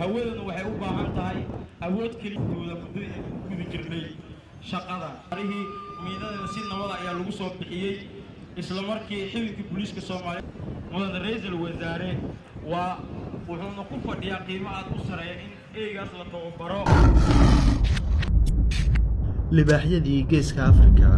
hawadana waxay u baahan tahay awood keliyooda muddo guda jirnay shaqada arihii miidada si nabad ayaa lagu soo bixiyay isla markii xilka booliiska Soomaaliya mudan ra'iisul wasaare wuxuuna ku fadhiyaa qiimo aad u sareeya in eegaas la tababaro libaaxyadii geeska Afrika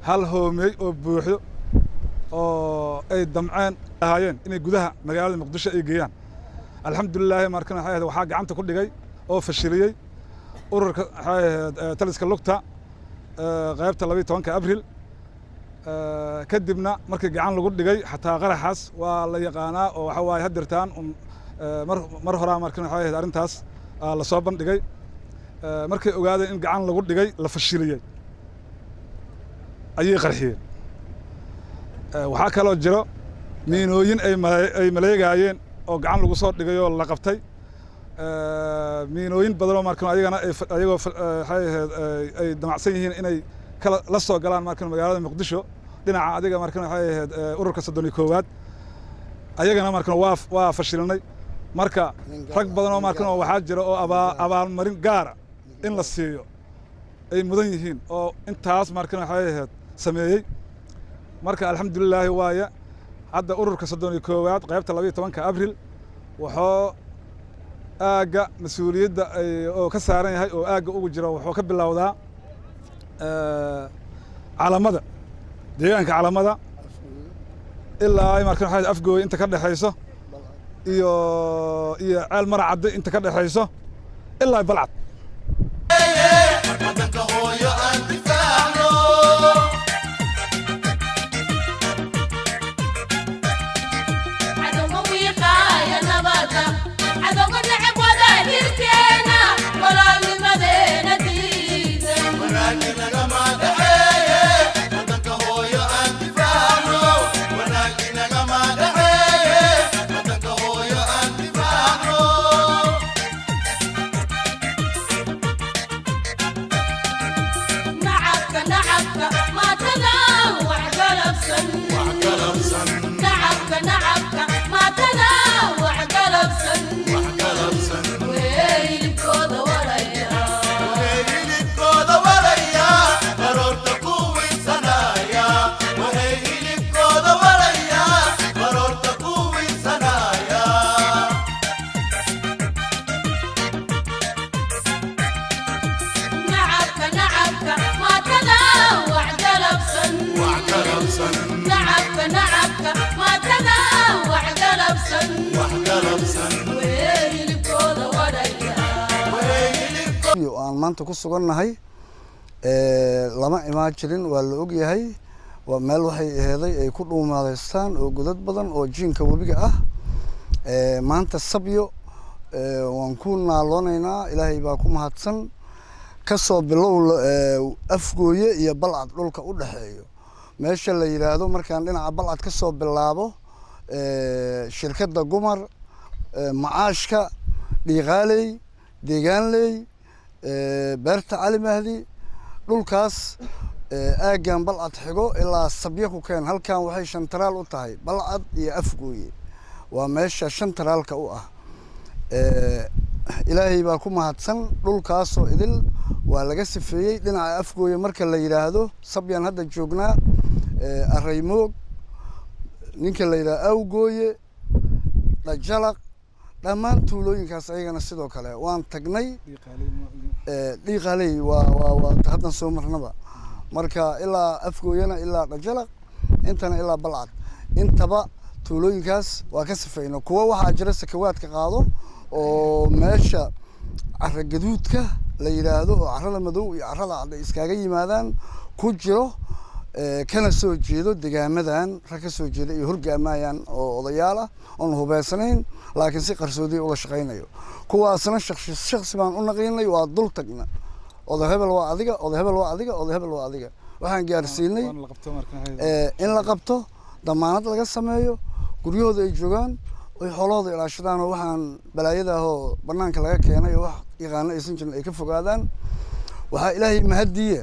hal hoomay oo buuxdo oo ay damceen ahaayeen inay gudaha magaalada Muqdisho ay geeyaan alxamdulillah markan waxa gacanta ku dhigay oo fashiliyay ururka taliska lugta qaybta 12 Abriil kadibna markii gacan lagu dhigay xataa qaraxaas waa la yaqaanaa oo waxa way hadirtaan mar hore markan arintaas la soo bandhigay markii ogaadeen in gacan lagu dhigay la fashiliyay ayay qarxiyeen waxa kale oo jiro miinooyin ay maleegayeen oo gacan lagu soo dhigay oo la qabtay miinooyin badan oo markan ayagoo ay damacsan yihiin inay kala la soo galaan markan magaalada Muqdisho dhinaca adiga markan ururka 31aad ayagana markan waa fashilnay marka rag badan oo markan waxa jira oo abaal marin gaar in la siiyo ay mudan yihiin oo intaas markan sameeyay marka alxamdulillah waaya hadda ururka 31aad qaybta 12 Abriil wuxuu aaga mas'uuliyadda oo ka saaran yahay oo aaga ugu jira wuxuu ka bilowdaa calamada deegaanka calamada ilaa ay markan afgooy inta ka dhaxayso iyo ceel maracad inta ka dhaxayso ilaa balcad نعم sabyo aan maanta ku sugannahay lama imaan jirin waa la ogyahay waa meel waxay aheeday ay ku dhuumaadaystaan oo godad badan oo jiinka webiga ah maanta sabyo waan ku naaloonaynaa ilaahay baa ku mahadsan kasoo bilow afgooye iyo balcad dhulka u dhaxeeyo meesha la yiraahdo markaan dhinaca balcad ka soo bilaabo shirkadda Gumar macaashka dhiiqaaley deegaanley beerta Cali Mahdi dhulkaas aagan balcad xigo ilaa sabyo ku keen halkan waxay shantaraal u tahay balcad iyo afgooye waa meesha shantaraalka u ah ilaahay baa ku mahadsan dhulkaasoo idil waa laga sifeeyey dhinaca afgooye marka la yiraahdo sabyan hadda joognaa araymoog ninka la yiraahdo awgooye dhajalaq dhammaan tuulooyinkaas ayagana sidoo kale waan tagnay dhiiqaaley waa haddan soo marnaba marka ilaa afgooyana ilaa dhajalaq intana ilaa balcad intaba tuulooyinkaas waa ka sifeyno kuwa waxaa jira sakawaadka qaado oo meesha carra gaduudka la yiraahdo oo carrada madow iyo carrada cad ay iskaga yimaadaan ku jiro kana soo jeedo deegaamadan rag ka soo jeeda iyo horgaamayaan oo odayaal ah oon hubeysanayn laakiin si qarsoodi ula shaqeynayo kuwaasna shakhsi baan u naqiinay waa dul tagna oday hebel waa adiga oday hebel waa adiga oday hebel waa adiga waxaan gaarsiinay in la qabto damaanad laga sameeyo guryahooda ay joogaan ay xoolahooda ilaashadaan oo waxaan balaayada ahoo banaanka laga keenay oo wax yaqaano aysan jirin ay ka fogaadaan waxaa ilaahay mahadiye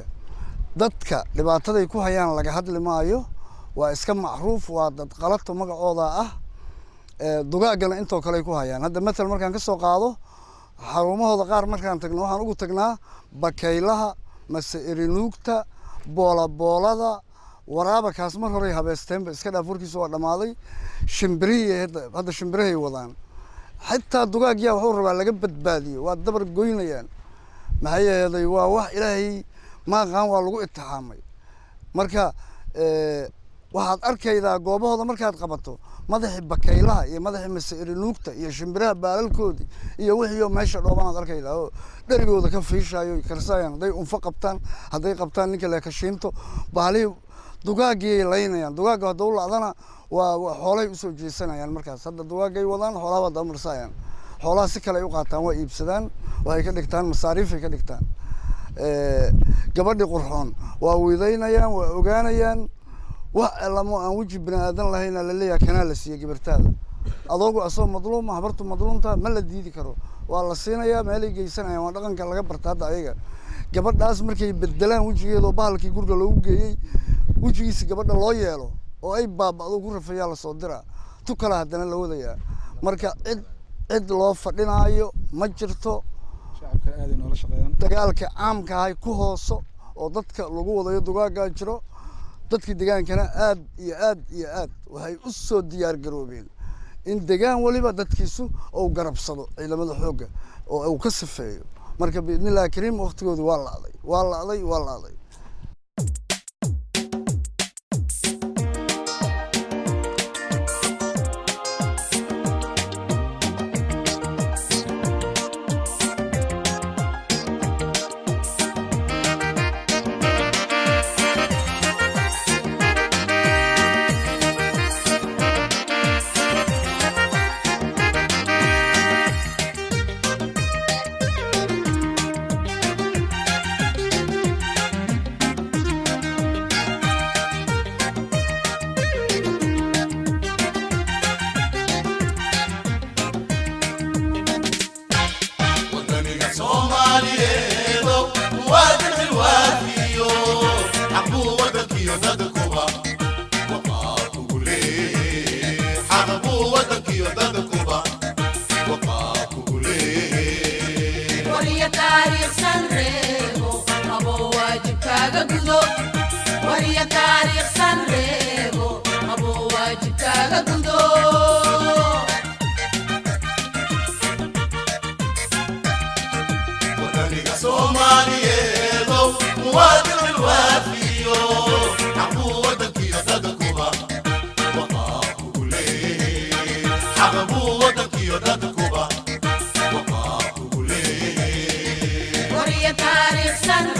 dadka dhibaataday ku hayaan laga hadli maayo waa iska macruuf waa dad qalato magacooda ah dugaagana intoo kale ku hayaan hadda matal markaan ka soo qaado xarumahooda qaar markaan tagno waxaan ugu tagnaa bakaylaha mase erinuugta boolaboolada waraaba kaas mar hore habeesteenba iska dhaaf warkiisa waa dhamaaday shimbirihii hadda shimbirahay wadaan xitaa dugaagyaa wuxuu rabaa laga badbaadiyo waa dabar goynayaan maxay yeelay waa wax ilaahay maaqaan waa lagu itixaamay marka waxaad arkaydaa goobahooda markaad qabato madaxii bakaylaha iyo madaxii masirinuugta iyo shimbiraha baalalkoodii iyo wixii meesha dhoobanaad arkaydaa oo dherigooda ka fiishayo karsayaan hadday unfa qabtaan hadday qabtaan ninka le kashiinto bahalihii dugaagii laynayaan dugaagga hadduu lacdana waa xoolay usoo jeesanayaan markaas hadda dugaagay wadaan xoolaha waa damarsayaan xoolaha si kale ay u qaataan waa iibsadaan waxay ka dhigtaan masaariifay ka dhigtaan gabadhii qurxoon waa weydaynayaan waa ogaanayaan wax lamo aan weji bini aadan lahayna la leeyahay kanaa la siiyey gabartaada adoogu asoo madluuma habartu madluumta ma la diidi karo waa la siinayaa meelay geysanayaan waa dhaqanka laga barta hadda ayaga gabadhaas markay bedelaan wejigeeda oo bahalkii guriga loogu geeyey wejigiisa gabadha loo yeelo oo ay baaba'do ku rafayaa lasoo diraa tu kale haddana la wadayaa marka cid loo fadhinaayo ma jirto dagaalka caamka ahay ku hooso oo dadka lagu wadayo dugaaggaa jiro dadkii degaankana aad iyo aad iyo aad waxay u soo diyaar garoobeen in degaan waliba dadkiisu uu garabsado ciidamada xoogga oo uu ka sifeeyo marka biidnillahi kariim waqtigoodu waa la'day Alexander